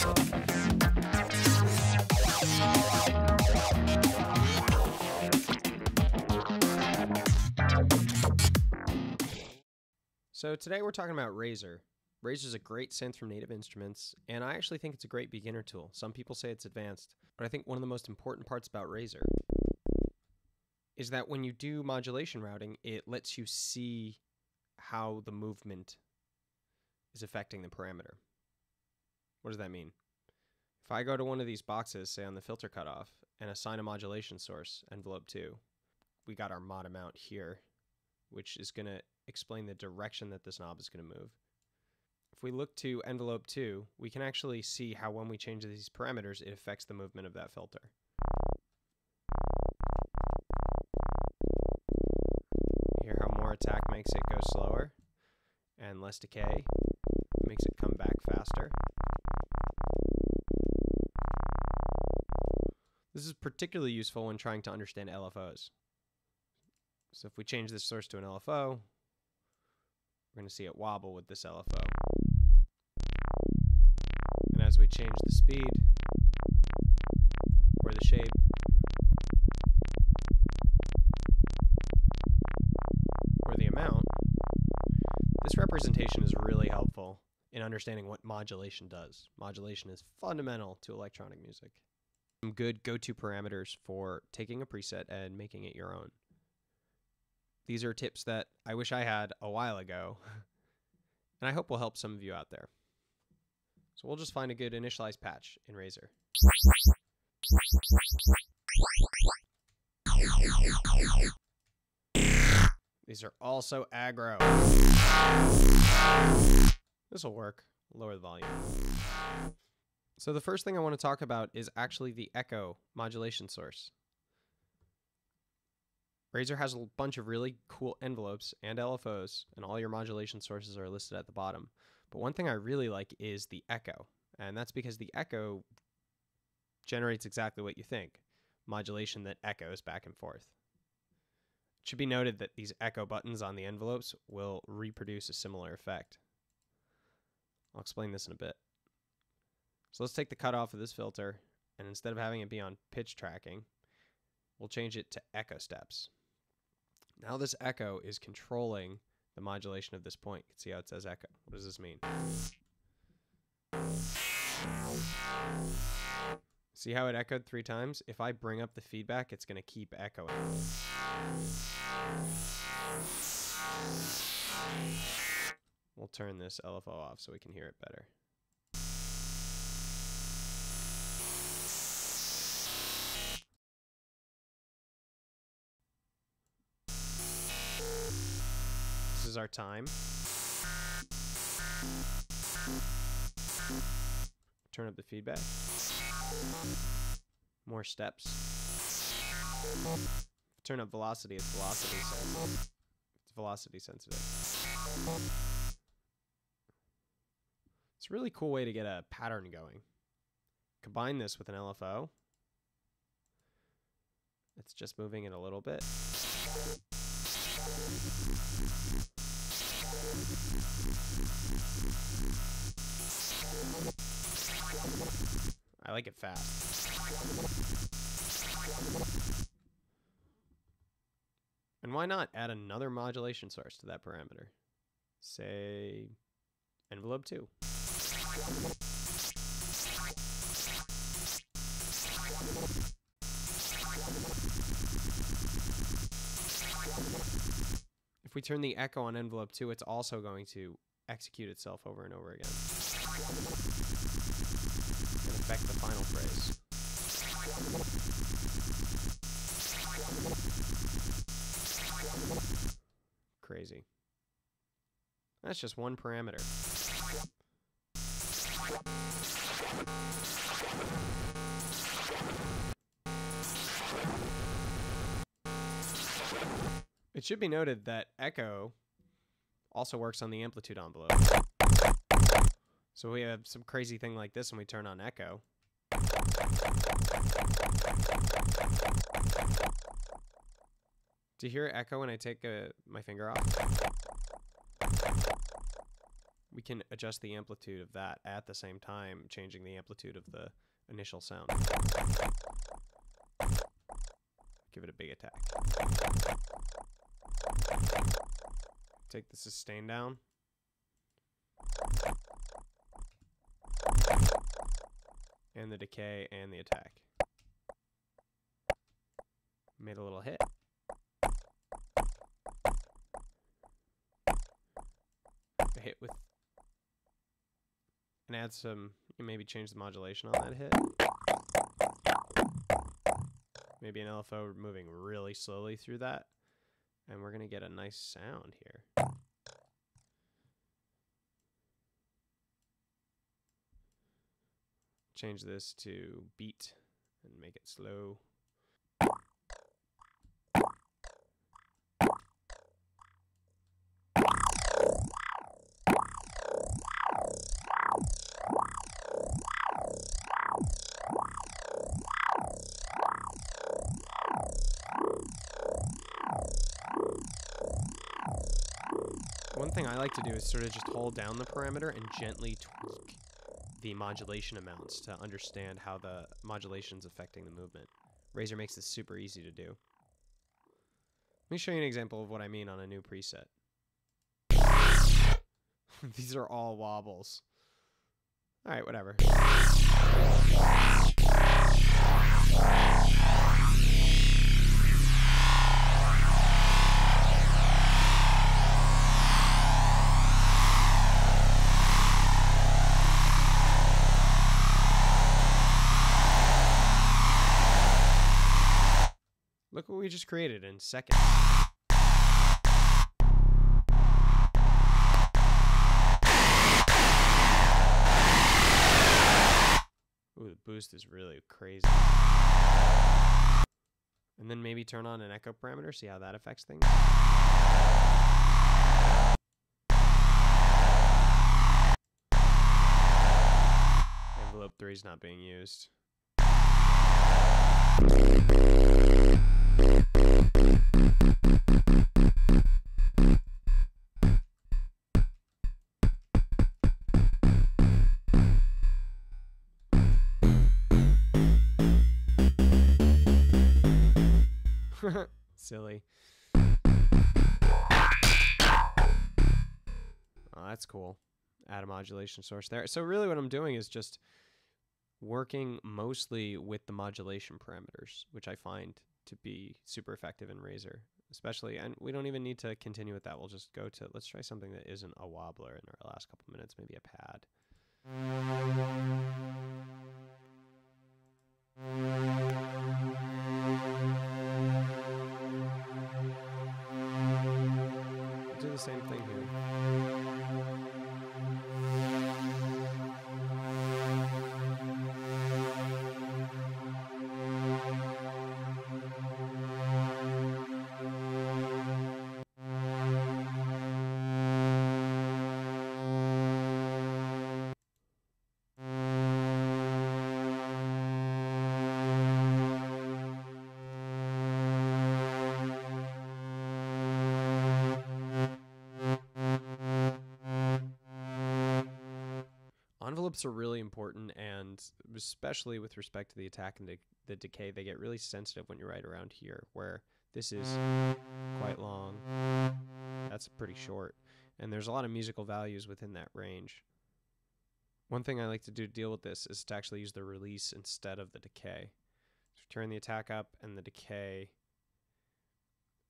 So today we're talking about Razor. Razor is a great synth from Native Instruments, and I actually think it's a great beginner tool. Some people say it's advanced, but I think one of the most important parts about Razor is that when you do modulation routing, it lets you see how the movement is affecting the parameter. What does that mean? If I go to one of these boxes, say on the filter cutoff, and assign a modulation source, envelope 2, we got our mod amount here, which is going to explain the direction that this knob is going to move. If we look to envelope 2, we can actually see how when we change these parameters, it affects the movement of that filter. Hear how more attack makes it go slower, and less decay makes it come back faster. This is particularly useful when trying to understand LFOs. So if we change this source to an LFO, we're going to see it wobble with this LFO. And as we change the speed or the shape, or the amount, this representation is really helpful in understanding what modulation does. Modulation is fundamental to electronic music. Some good go-to parameters for taking a preset and making it your own. These are tips that I wish I had a while ago, and I hope will help some of you out there. So we'll just find a good initialized patch in Razor. These are also aggro. This will work. Lower the volume. So the first thing I want to talk about is actually the echo modulation source. Razor has a bunch of really cool envelopes and LFOs, and all your modulation sources are listed at the bottom. But one thing I really like is the echo, and that's because the echo generates exactly what you think, modulation that echoes back and forth. It should be noted that these echo buttons on the envelopes will reproduce a similar effect. I'll explain this in a bit. So let's take the cutoff of this filter, and instead of having it be on pitch tracking, we'll change it to echo steps. Now this echo is controlling the modulation of this point. You can see how it says echo. What does this mean? See how it echoed 3 times? If I bring up the feedback, it's going to keep echoing. We'll turn this LFO off so we can hear it better. This is our time. Turn up the feedback. More steps. Turn up velocity. It's velocity sensitive. It's velocity sensitive. It's a really cool way to get a pattern going. Combine this with an LFO. It's just moving it a little bit. I like it fast. And why not add another modulation source to that parameter? Say envelope 2. If we turn the echo on envelope 2, it's also going to execute itself over and over again and affect the final phrase. Crazy. That's just one parameter. It should be noted that echo also works on the amplitude envelope. So we have some crazy thing like this when we turn on echo. Do you hear echo when I take my finger off? we can adjust the amplitude of that at the same time, changing the amplitude of the initial sound. Give it a big attack. Take the sustain down. And the decay and the attack. Made a little hit. A hit with... And add some... You maybe change the modulation on that hit. Maybe an LFO moving really slowly through that. And we're going to get a nice sound here. Change this to beat and make it slow. One thing I like to do is sort of just hold down the parameter and gently tweak the modulation amounts to understand how the modulation's affecting the movement. Razor makes this super easy to do. Let me show you an example of what I mean on a new preset. These are all wobbles. Alright, whatever. Look what we just created in seconds. Ooh, the boost is really crazy. And then maybe turn on an echo parameter, see how that affects things. Envelope 3 is not being used. Silly. Oh, that's cool. Add a modulation source there. So really what I'm doing is just working mostly with the modulation parameters, which I find to be super effective in Razor, especially, and we don't even need to continue with that. We'll just go to, let's try something that isn't a wobbler in our last couple minutes, maybe a pad. We'll do the same thing here. Envelopes are really important, and especially with respect to the attack and the decay, they get really sensitive when you're right around here, where this is quite long. That's pretty short, and there's a lot of musical values within that range. One thing I like to do to deal with this is to actually use the release instead of the decay. So turn the attack up and the decay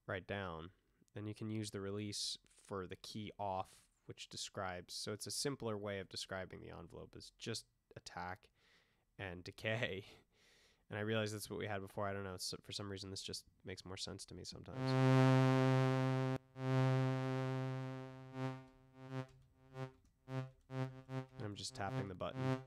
right down. Then you can use the release for the key off, which describes, so it's a simpler way of describing the envelope is just attack and decay. And I realize that's what we had before. I don't know, so for some reason this just makes more sense to me sometimes. I'm just tapping the button.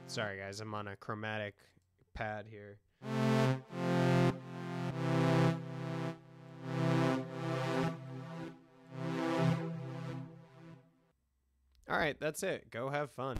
Sorry guys, I'm on a chromatic pad here. Alright, that's it. Go have fun.